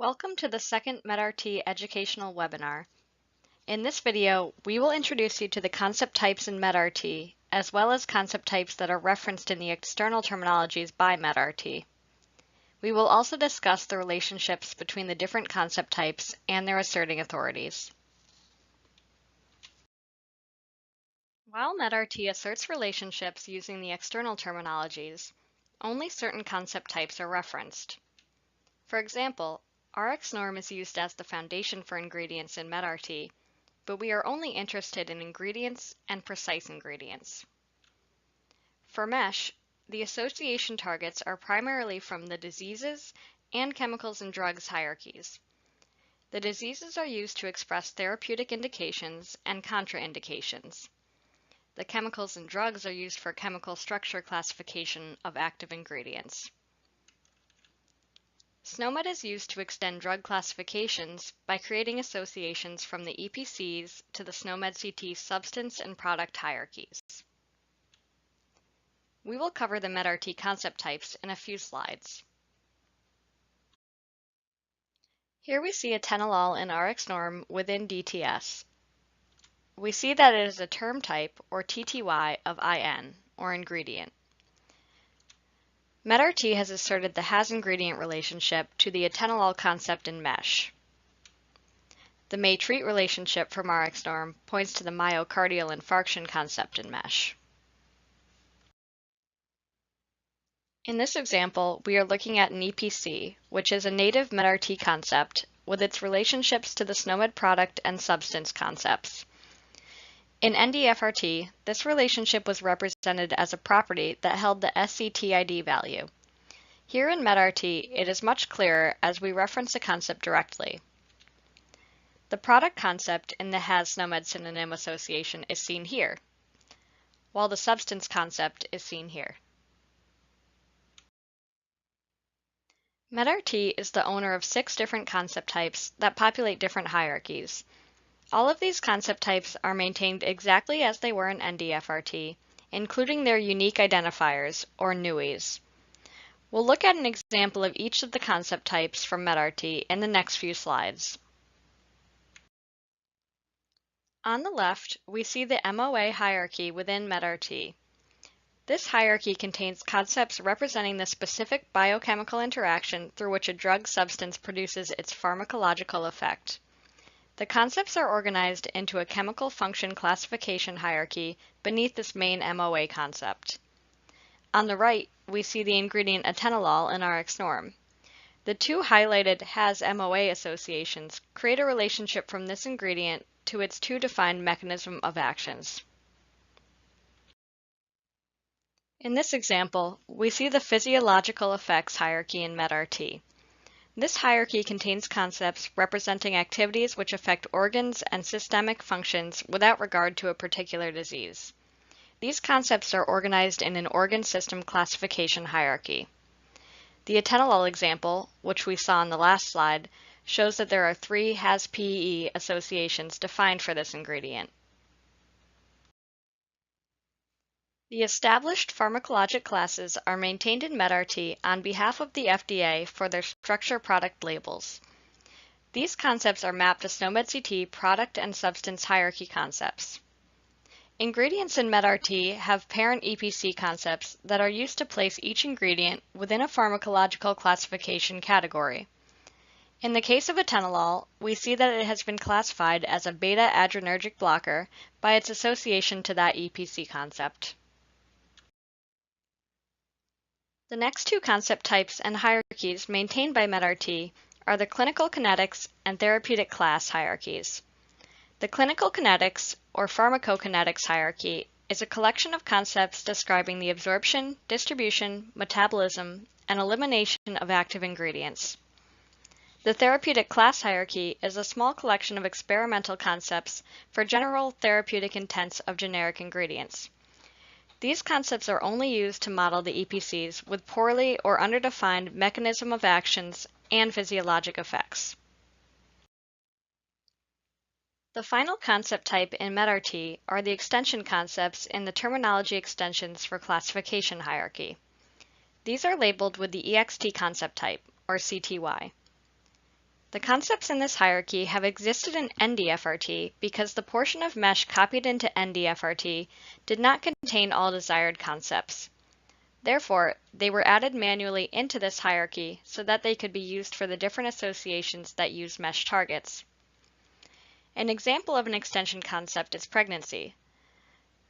Welcome to the second MedRT educational webinar. In this video, we will introduce you to the concept types in MedRT, as well as concept types that are referenced in the external terminologies by MedRT. We will also discuss the relationships between the different concept types and their asserting authorities. While MedRT asserts relationships using the external terminologies, only certain concept types are referenced. For example, Rx norm is used as the foundation for ingredients in MedRT, but we are only interested in ingredients and precise ingredients. For MESH, the association targets are primarily from the diseases and chemicals and drugs hierarchies. The diseases are used to express therapeutic indications and contraindications. The chemicals and drugs are used for chemical structure classification of active ingredients. SNOMED is used to extend drug classifications by creating associations from the EPCs to the SNOMED-CT substance and product hierarchies. We will cover the MedRT concept types in a few slides. Here we see atenolol in Rx norm within DTS. We see that it is a term type, or TTY, of IN, or ingredient. MedRT has asserted the has-ingredient relationship to the atenolol concept in MESH. The may-treat relationship from Rx norm points to the myocardial infarction concept in MESH. In this example, we are looking at an EPC, which is a native MedRT concept with its relationships to the SNOMED product and substance concepts. In NDF-RT, this relationship was represented as a property that held the SCTID value. Here in MedRT, it is much clearer as we reference the concept directly. The product concept in the has-SNOMED synonym association is seen here, while the substance concept is seen here. MedRT is the owner of 6 different concept types that populate different hierarchies. All of these concept types are maintained exactly as they were in NDF-RT, including their unique identifiers, or NUIs. We'll look at an example of each of the concept types from MedRT in the next few slides. On the left, we see the MOA hierarchy within MedRT. This hierarchy contains concepts representing the specific biochemical interaction through which a drug substance produces its pharmacological effect. The concepts are organized into a chemical function classification hierarchy beneath this main MOA concept. On the right, we see the ingredient atenolol in Rx norm. The 2 highlighted has-MOA associations create a relationship from this ingredient to its 2 defined mechanism of actions. In this example, we see the Physiological Effects hierarchy in MedRT. This hierarchy contains concepts representing activities which affect organs and systemic functions without regard to a particular disease. These concepts are organized in an organ system classification hierarchy. The atenolol example, which we saw in the last slide, shows that there are 3 has-PE associations defined for this ingredient. The established pharmacologic classes are maintained in MedRT on behalf of the FDA for their structure product labels. These concepts are mapped to SNOMED-CT product and substance hierarchy concepts. Ingredients in MedRT have parent EPC concepts that are used to place each ingredient within a pharmacological classification category. In the case of atenolol, we see that it has been classified as a beta-adrenergic blocker by its association to that EPC concept. The next 2 concept types and hierarchies maintained by MedRT are the clinical kinetics and therapeutic class hierarchies. The clinical kinetics, or pharmacokinetics hierarchy, is a collection of concepts describing the absorption, distribution, metabolism, and elimination of active ingredients. The therapeutic class hierarchy is a small collection of experimental concepts for general therapeutic intents of generic ingredients. These concepts are only used to model the EPCs with poorly or underdefined mechanism of actions and physiologic effects. The final concept type in MedRT are the extension concepts in the terminology extensions for classification hierarchy. These are labeled with the EXT concept type, or CTY. The concepts in this hierarchy have existed in NDF-RT because the portion of mesh copied into NDF-RT did not contain all desired concepts. Therefore, they were added manually into this hierarchy so that they could be used for the different associations that use mesh targets. An example of an extension concept is pregnancy.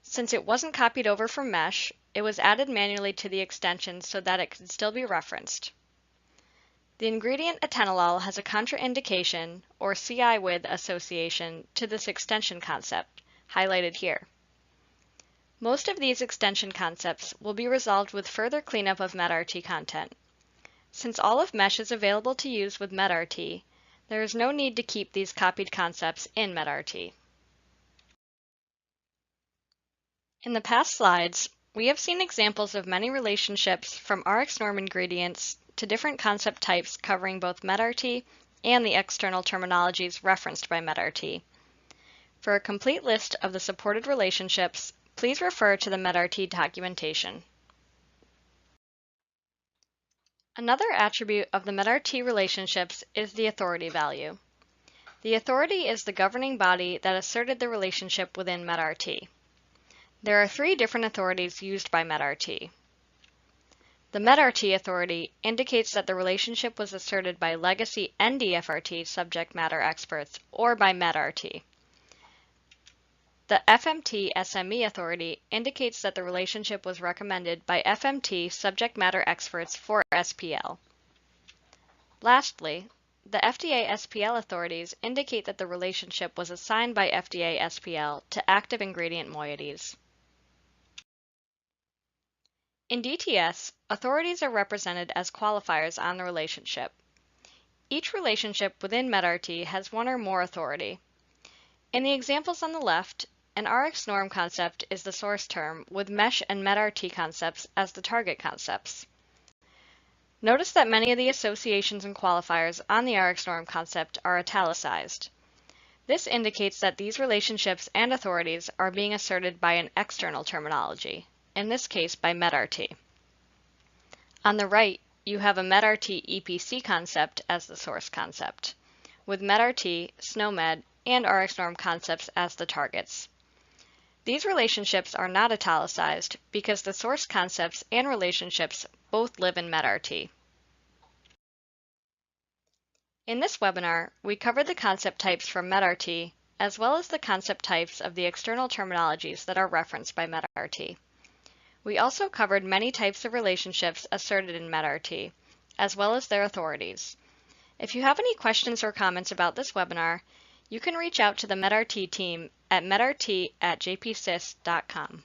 Since it wasn't copied over from mesh, it was added manually to the extension so that it could still be referenced. The ingredient atenolol has a contraindication, or CI with association, to this extension concept, highlighted here. Most of these extension concepts will be resolved with further cleanup of medRT content. Since all of mesh is available to use with medRT, there is no need to keep these copied concepts in medRT. In the past slides, we have seen examples of many relationships from Rx norm ingredients to different concept types covering both medRT and the external terminologies referenced by medRT. For a complete list of the supported relationships, please refer to the medRT documentation. Another attribute of the medRT relationships is the authority value. The authority is the governing body that asserted the relationship within medRT. There are three different authorities used by medRT. The medRT authority indicates that the relationship was asserted by legacy NDF-RT subject matter experts or by medRT. The FMT-SME authority indicates that the relationship was recommended by FMT subject matter experts for SPL. Lastly, the FDA-SPL authorities indicate that the relationship was assigned by FDA-SPL to active ingredient moieties. In DTS, authorities are represented as qualifiers on the relationship. Each relationship within medRT has one or more authority. In the examples on the left, an Rx norm concept is the source term with mesh and medRT concepts as the target concepts. Notice that many of the associations and qualifiers on the Rx norm concept are italicized. This indicates that these relationships and authorities are being asserted by an external terminology, in this case by medRT. On the right, you have a medRT EPC concept as the source concept, with medRT, SNOMED, and Rx norm concepts as the targets. These relationships are not italicized because the source concepts and relationships both live in medRT. In this webinar, we covered the concept types from medRT as well as the concept types of the external terminologies that are referenced by medRT. We also covered many types of relationships asserted in medRT, as well as their authorities. If you have any questions or comments about this webinar, you can reach out to the medRT team at medrt@jpsys.com.